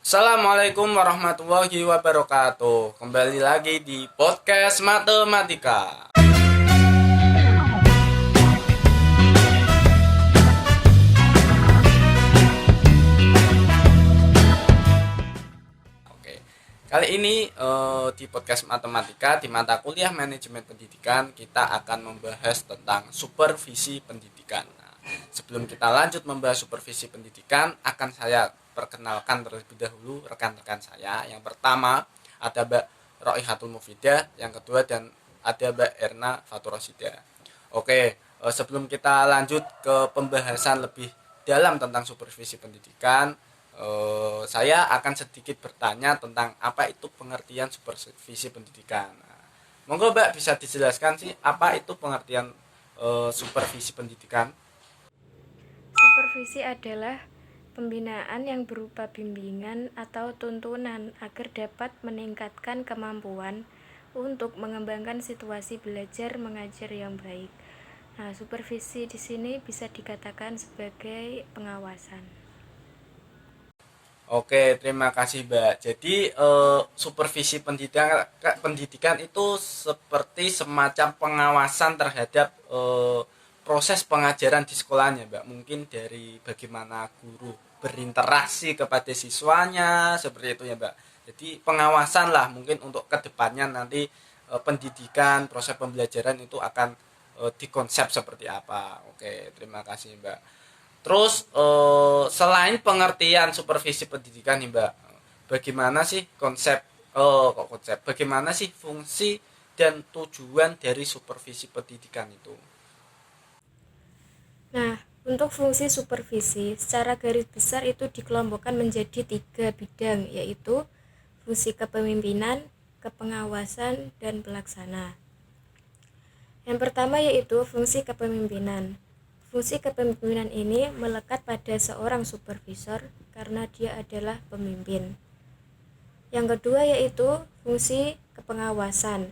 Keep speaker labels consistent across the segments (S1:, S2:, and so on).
S1: Assalamualaikum warahmatullahi wabarakatuh. Kembali lagi di podcast matematika. Oke. Kali ini di podcast matematika di mata kuliah manajemen pendidikan kita akan membahas tentang supervisi pendidikan. Nah, sebelum kita lanjut membahas supervisi pendidikan, akan saya perkenalkan terlebih dahulu rekan-rekan saya. Yang pertama ada Mbak Roihatul Mufidah, yang kedua dan ada Mbak Erna Faturosida. Oke, sebelum kita lanjut ke pembahasan lebih dalam tentang supervisi pendidikan, saya akan sedikit bertanya tentang apa itu pengertian supervisi pendidikan. Nah, monggo Mbak bisa dijelaskan sih apa itu pengertian supervisi pendidikan?
S2: Supervisi adalah pembinaan yang berupa bimbingan atau tuntunan agar dapat meningkatkan kemampuan untuk mengembangkan situasi belajar mengajar yang baik. Nah, supervisi di sini bisa dikatakan sebagai pengawasan.
S1: Oke, terima kasih Mbak. Jadi supervisi pendidikan itu seperti semacam pengawasan terhadap proses pengajaran di sekolahnya, Mbak. Mungkin dari bagaimana guru berinteraksi kepada siswanya, seperti itu ya, Mbak. Jadi pengawasan lah mungkin untuk kedepannya nanti pendidikan, proses pembelajaran itu akan dikonsep seperti apa. Oke, terima kasih Mbak. Terus selain pengertian supervisi pendidikan nih Mbak, bagaimana sih bagaimana sih fungsi dan tujuan dari supervisi pendidikan itu?
S2: Nah, untuk fungsi supervisi secara garis besar itu dikelompokkan menjadi 3 bidang, yaitu fungsi kepemimpinan, kepengawasan, dan pelaksana. Yang pertama yaitu fungsi kepemimpinan. Fungsi kepemimpinan ini melekat pada seorang supervisor karena dia adalah pemimpin. Yang kedua yaitu fungsi kepengawasan,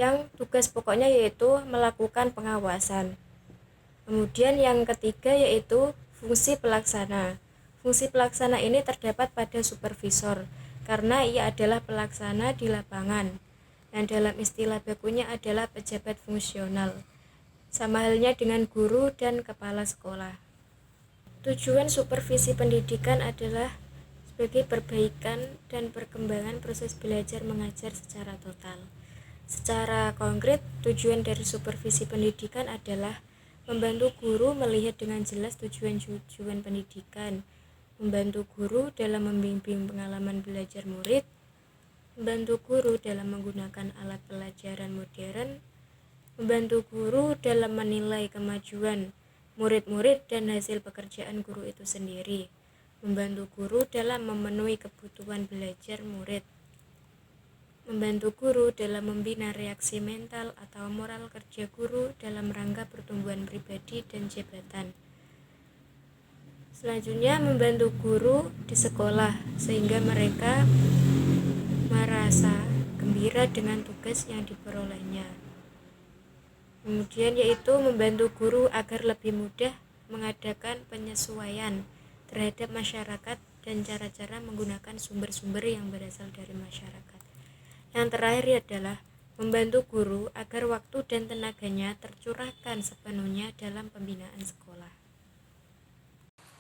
S2: yang tugas pokoknya yaitu melakukan pengawasan. Kemudian yang ketiga yaitu fungsi pelaksana. Fungsi pelaksana ini terdapat pada supervisor karena ia adalah pelaksana di lapangan, dan dalam istilah bakunya adalah pejabat fungsional. Sama halnya dengan guru dan kepala sekolah. Tujuan supervisi pendidikan adalah sebagai perbaikan dan perkembangan proses belajar mengajar secara total. Secara konkret, tujuan dari supervisi pendidikan adalah membantu guru melihat dengan jelas tujuan pendidikan, membantu guru dalam membimbing pengalaman belajar murid, membantu guru dalam menggunakan alat pelajaran modern, membantu guru dalam menilai kemajuan murid-murid dan hasil pekerjaan guru itu sendiri, membantu guru dalam memenuhi kebutuhan belajar murid, membantu guru dalam membina reaksi mental atau moral kerja guru dalam rangka pertumbuhan pribadi dan jabatan. Selanjutnya, membantu guru di sekolah sehingga mereka merasa gembira dengan tugas yang diperolehnya. Kemudian yaitu membantu guru agar lebih mudah mengadakan penyesuaian terhadap masyarakat dan cara-cara menggunakan sumber-sumber yang berasal dari masyarakat. Yang terakhir adalah membantu guru agar waktu dan tenaganya tercurahkan sepenuhnya dalam pembinaan sekolah.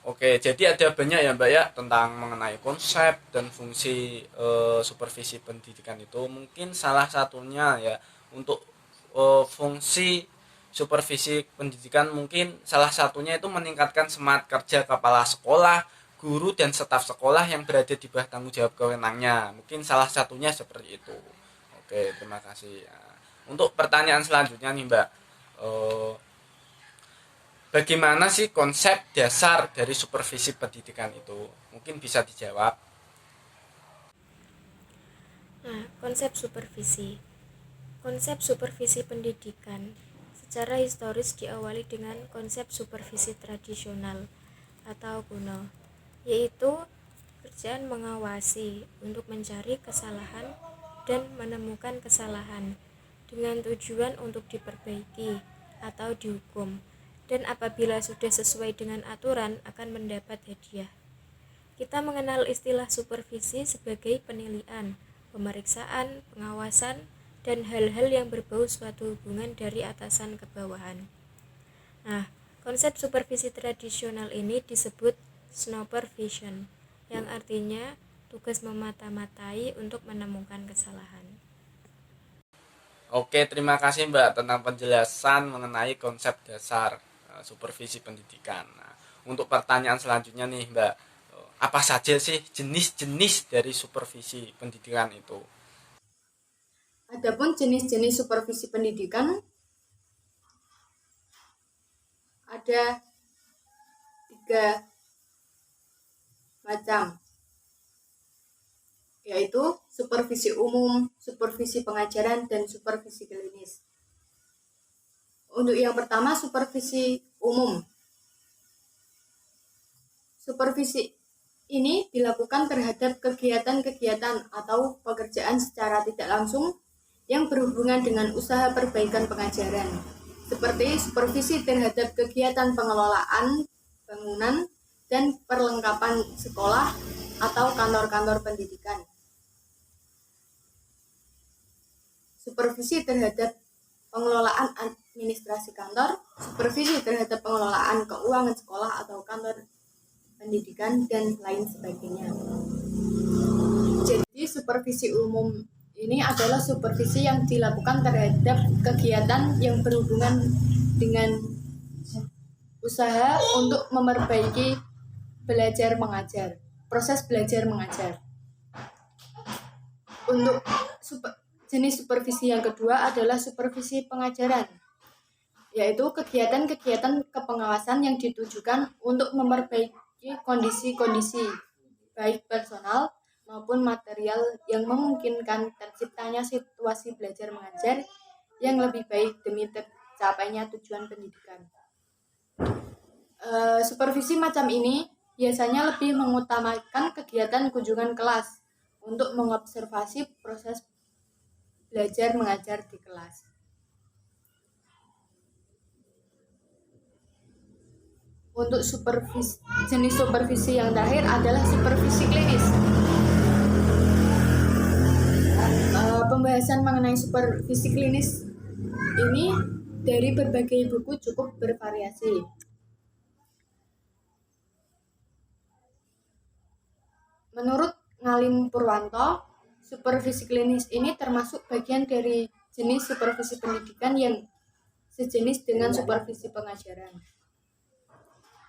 S1: Oke, jadi ada banyak ya Mbak ya tentang mengenai konsep dan fungsi supervisi pendidikan itu. Mungkin salah satunya ya untuk fungsi supervisi pendidikan mungkin salah satunya itu meningkatkan semangat kerja kepala sekolah, guru dan staf sekolah yang berada di bawah tanggung jawab kewenangannya. Mungkin salah satunya seperti itu. Oke, terima kasih. Nah, untuk pertanyaan selanjutnya nih Mbak, eh, bagaimana sih konsep dasar dari supervisi pendidikan itu? Mungkin bisa dijawab.
S2: Nah, konsep supervisi. Konsep supervisi pendidikan secara historis diawali dengan konsep supervisi tradisional atau kuno, yaitu kerjaan mengawasi untuk mencari kesalahan dan menemukan kesalahan dengan tujuan untuk diperbaiki atau dihukum, dan apabila sudah sesuai dengan aturan akan mendapat hadiah. Kita mengenal istilah supervisi sebagai penilaian, pemeriksaan, pengawasan, dan hal-hal yang berbau suatu hubungan dari atasan ke bawahan. Nah, konsep supervisi tradisional ini disebut supervision, yang artinya tugas memata-matai untuk menemukan kesalahan.
S1: Oke, terima kasih Mbak tentang penjelasan mengenai konsep dasar supervisi pendidikan. Nah, untuk pertanyaan selanjutnya nih Mbak, apa saja sih jenis-jenis dari supervisi pendidikan itu?
S3: Adapun jenis-jenis supervisi pendidikan ada 3 macam, yaitu supervisi umum, supervisi pengajaran, dan supervisi klinis. Untuk yang pertama, supervisi umum. Supervisi ini dilakukan terhadap kegiatan-kegiatan atau pekerjaan secara tidak langsung yang berhubungan dengan usaha perbaikan pengajaran, seperti supervisi terhadap kegiatan pengelolaan bangunan dan perlengkapan sekolah atau kantor-kantor pendidikan. Supervisi terhadap pengelolaan administrasi kantor, supervisi terhadap pengelolaan keuangan sekolah atau kantor pendidikan, dan lain sebagainya. Jadi supervisi umum ini adalah supervisi yang dilakukan terhadap kegiatan yang berhubungan dengan usaha untuk memperbaiki belajar mengajar, proses belajar mengajar. Untuk jenis supervisi yang kedua adalah supervisi pengajaran, yaitu kegiatan-kegiatan kepengawasan yang ditujukan untuk memperbaiki kondisi-kondisi baik personal maupun material yang memungkinkan terciptanya situasi belajar mengajar yang lebih baik demi tercapainya tujuan pendidikan. Supervisi macam ini biasanya lebih mengutamakan kegiatan kunjungan kelas untuk mengobservasi proses belajar mengajar di kelas. Untuk jenis supervisi yang terakhir adalah supervisi klinis. Pembahasan mengenai supervisi klinis ini dari berbagai buku cukup bervariasi. Menurut Ngalim Purwanto, supervisi klinis ini termasuk bagian dari jenis supervisi pendidikan yang sejenis dengan supervisi pengajaran.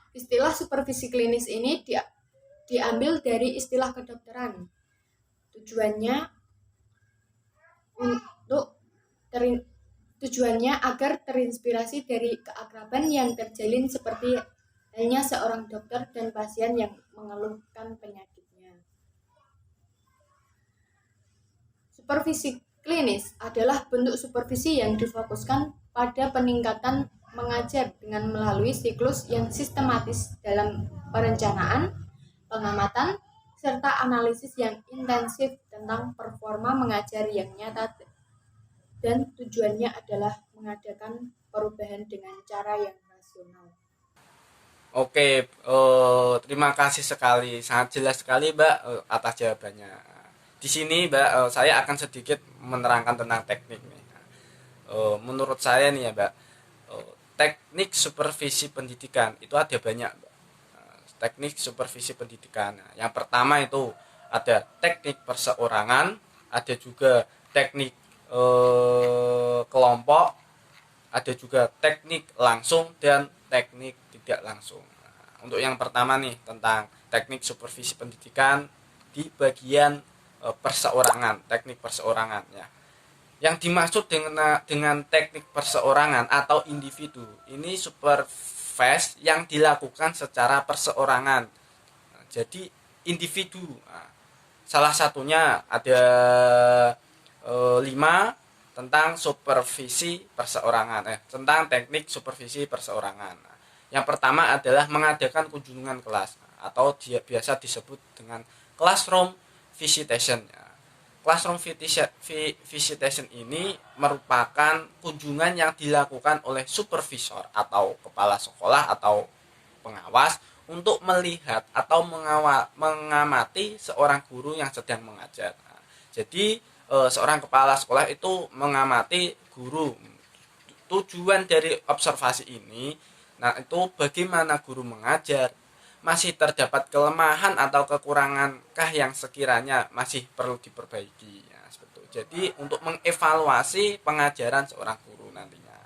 S3: Istilah supervisi klinis ini diambil dari istilah kedokteran. Tujuannya agar terinspirasi dari keakraban yang terjalin seperti halnya seorang dokter dan pasien yang mengeluhkan penyakitnya. Supervisi klinis adalah bentuk supervisi yang difokuskan pada peningkatan mengajar dengan melalui siklus yang sistematis dalam perencanaan, pengamatan, serta analisis yang intensif tentang performa mengajar yang nyata, dan tujuannya adalah mengadakan perubahan dengan cara yang rasional.
S1: Oke, terima kasih sekali, sangat jelas sekali Mbak atas jawabannya. Di sini Mbak, saya akan sedikit menerangkan tentang teknik nih. Menurut saya nih ya Mbak, teknik supervisi pendidikan itu ada banyak Mbak. Teknik supervisi pendidikan. Yang pertama itu ada teknik perseorangan, ada juga teknik kelompok, ada juga teknik langsung dan teknik tidak langsung. Untuk yang pertama nih tentang teknik supervisi pendidikan di bagian perseorangan, teknik perseorangan ya. Yang dimaksud dengan teknik perseorangan atau individu ini supervise yang dilakukan secara perseorangan. Jadi individu. Salah satunya ada 5 tentang supervisi perseorangan, tentang teknik supervisi perseorangan. Yang pertama adalah mengadakan kunjungan kelas atau biasa disebut dengan classroom visitation. Classroom visitation ini merupakan kunjungan yang dilakukan oleh supervisor atau kepala sekolah atau pengawas untuk melihat atau mengamati seorang guru yang sedang mengajar. Nah, jadi seorang kepala sekolah itu mengamati guru. Tujuan dari observasi ini, nah itu bagaimana guru mengajar, masih terdapat kelemahan atau kekurangankah yang sekiranya masih perlu diperbaiki. Ya, seperti itu. Jadi untuk mengevaluasi pengajaran seorang guru nantinya.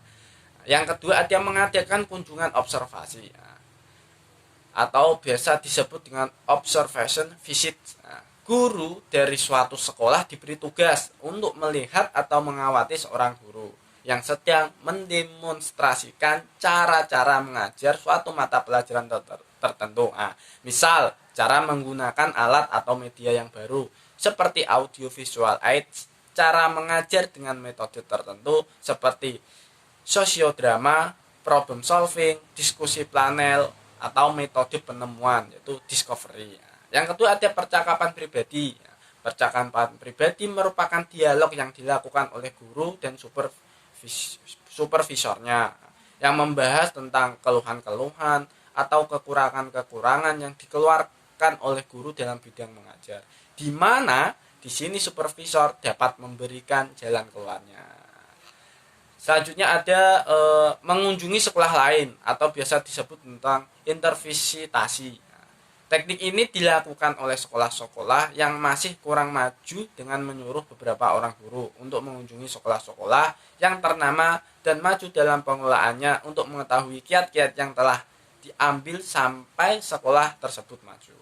S1: Yang kedua ada mengadakan kunjungan observasi, ya, atau biasa disebut dengan observation visit. Nah, guru dari suatu sekolah diberi tugas untuk melihat atau mengawasi seorang guru yang sedang mendemonstrasikan cara-cara mengajar suatu mata pelajaran tertentu. Nah, misal cara menggunakan alat atau media yang baru seperti audio visual aids, cara mengajar dengan metode tertentu seperti sosiodrama, problem solving, diskusi panel, atau metode penemuan yaitu discovery. Yang kedua ada percakapan pribadi. Percakapan pribadi merupakan dialog yang dilakukan oleh guru dan supervisornya yang membahas tentang keluhan-keluhan atau kekurangan-kekurangan yang dikeluarkan oleh guru dalam bidang mengajar. Di mana di sini supervisor dapat memberikan jalan keluarnya. Selanjutnya ada mengunjungi sekolah lain atau biasa disebut tentang intervisitasi. Teknik ini dilakukan oleh sekolah-sekolah yang masih kurang maju dengan menyuruh beberapa orang guru untuk mengunjungi sekolah-sekolah yang ternama dan maju dalam pengelolaannya untuk mengetahui kiat-kiat yang telah diambil sampai sekolah tersebut maju.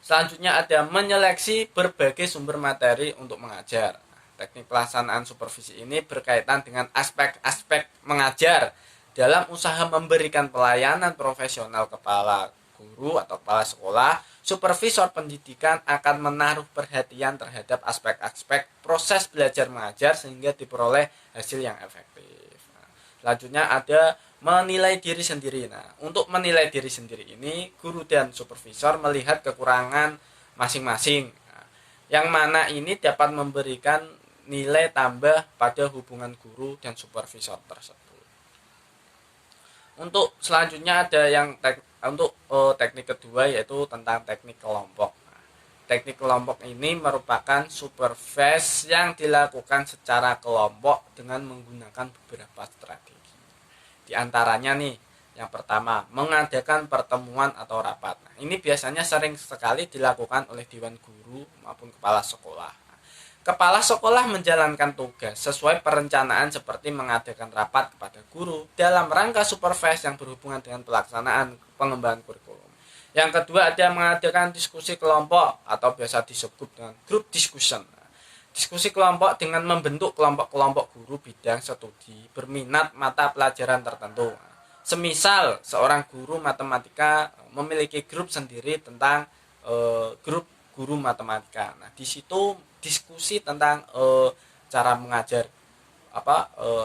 S1: Selanjutnya ada menyeleksi berbagai sumber materi untuk mengajar. Teknik pelaksanaan supervisi ini berkaitan dengan aspek-aspek mengajar dalam usaha memberikan pelayanan profesional kepala guru atau kepala sekolah. Supervisor pendidikan akan menaruh perhatian terhadap aspek-aspek proses belajar mengajar sehingga diperoleh hasil yang efektif. Selanjutnya ada menilai diri sendiri. Nah, untuk menilai diri sendiri ini, guru dan supervisor melihat kekurangan masing-masing. Nah, yang mana ini dapat memberikan nilai tambah pada hubungan guru dan supervisor tersebut. Untuk selanjutnya ada yang teknik kedua yaitu tentang teknik kelompok. Nah, teknik kelompok ini merupakan supervisi yang dilakukan secara kelompok dengan menggunakan beberapa strategi. Di antaranya nih, yang pertama, mengadakan pertemuan atau rapat. Nah, ini biasanya sering sekali dilakukan oleh dewan guru maupun kepala sekolah. Kepala sekolah menjalankan tugas sesuai perencanaan seperti mengadakan rapat kepada guru dalam rangka supervisi yang berhubungan dengan pelaksanaan pengembangan kurikulum. Yang kedua ada mengadakan diskusi kelompok atau biasa disebut dengan group discussion. Diskusi kelompok dengan membentuk kelompok-kelompok guru bidang studi berminat mata pelajaran tertentu. Semisal seorang guru matematika memiliki grup sendiri tentang grup guru matematika. Nah, di situ diskusi tentang cara mengajar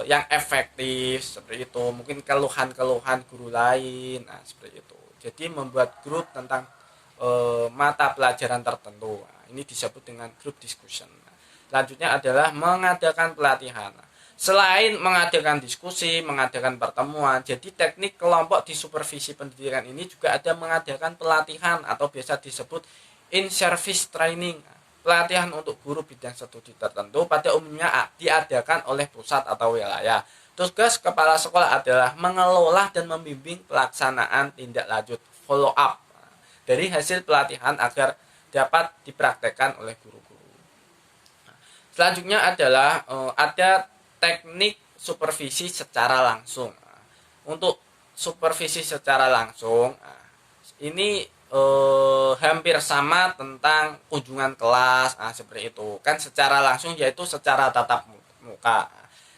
S1: yang efektif seperti itu, mungkin keluhan-keluhan guru lain, nah seperti itu. Jadi membuat grup tentang mata pelajaran tertentu. Nah, ini disebut dengan group discussion. Nah, selanjutnya adalah mengadakan pelatihan. Nah, selain mengadakan diskusi, mengadakan pertemuan, jadi teknik kelompok di supervisi pendidikan ini juga ada mengadakan pelatihan atau biasa disebut in-service training. Pelatihan untuk guru bidang studi tertentu pada umumnya diadakan oleh pusat atau wilayah. Tugas kepala sekolah adalah mengelola dan membimbing pelaksanaan tindak lanjut follow up dari hasil pelatihan agar dapat dipraktekkan oleh guru-guru. Selanjutnya adalah ada teknik supervisi secara langsung. Untuk supervisi secara langsung ini hampir sama tentang kunjungan kelas, seperti itu kan, secara langsung yaitu secara tatap muka.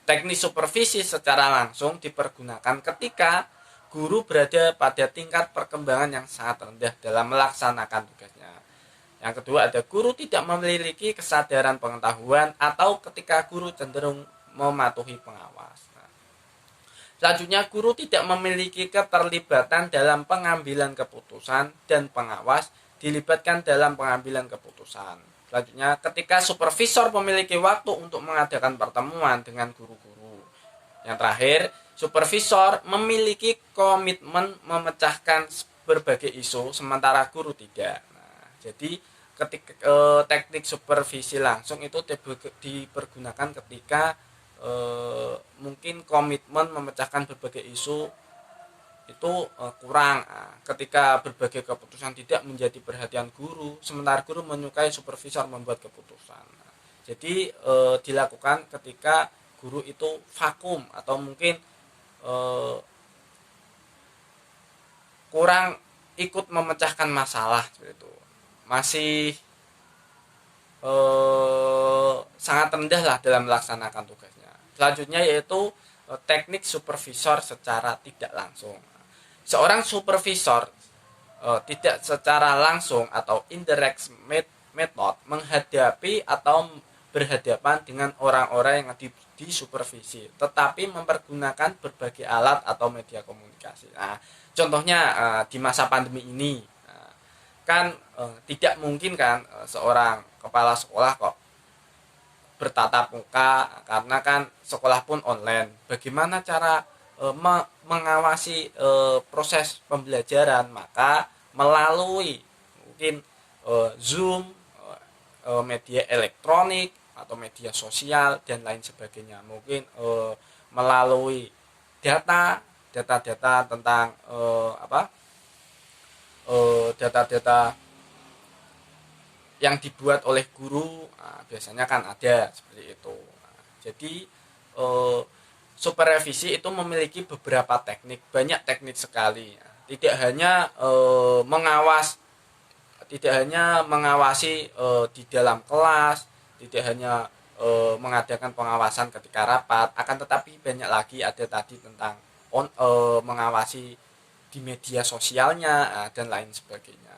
S1: Teknik supervisi secara langsung dipergunakan ketika guru berada pada tingkat perkembangan yang sangat rendah dalam melaksanakan tugasnya. Yang kedua ada guru tidak memiliki kesadaran pengetahuan atau ketika guru cenderung mematuhi pengawas. Selanjutnya, guru tidak memiliki keterlibatan dalam pengambilan keputusan dan pengawas dilibatkan dalam pengambilan keputusan. Selanjutnya, ketika supervisor memiliki waktu untuk mengadakan pertemuan dengan guru-guru. Yang terakhir, supervisor memiliki komitmen memecahkan berbagai isu, sementara guru tidak. Nah, jadi ketika teknik supervisi langsung itu dipergunakan ketika mungkin komitmen memecahkan berbagai isu itu kurang. Nah, ketika berbagai keputusan tidak menjadi perhatian guru, sementara guru menyukai supervisor membuat keputusan. Nah, jadi dilakukan ketika guru itu vakum atau mungkin kurang ikut memecahkan masalah seperti itu, masih sangat rendah lah dalam melaksanakan tugasnya. Selanjutnya yaitu teknik supervisor secara tidak langsung. Seorang supervisor tidak secara langsung atau indirect method menghadapi atau berhadapan dengan orang-orang yang disupervisi, tetapi mempergunakan berbagai alat atau media komunikasi. Nah, contohnya di masa pandemi ini, kan tidak mungkin kan seorang kepala sekolah kok bertatap muka karena kan sekolah pun online. Bagaimana cara mengawasi proses pembelajaran? Maka melalui mungkin Zoom, media elektronik atau media sosial dan lain sebagainya. Mungkin melalui data-data tentang data-data yang dibuat oleh guru. Nah, biasanya kan ada seperti itu. Nah, jadi supervisi itu memiliki beberapa teknik, banyak teknik sekali. Tidak hanya mengawasi di dalam kelas, tidak hanya mengadakan pengawasan ketika rapat, akan tetapi banyak lagi, ada tadi tentang mengawasi di media sosialnya dan lain sebagainya.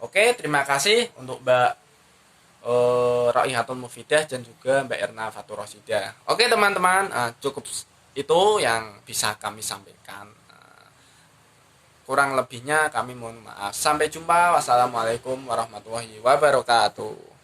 S1: Oke, terima kasih untuk Mbak Raihatul Mufidah dan juga Mbak Erna Fatur Rosidah. Oke teman-teman, cukup itu yang bisa kami sampaikan. Kurang lebihnya kami mohon maaf. Sampai jumpa. Wassalamualaikum warahmatullahi wabarakatuh.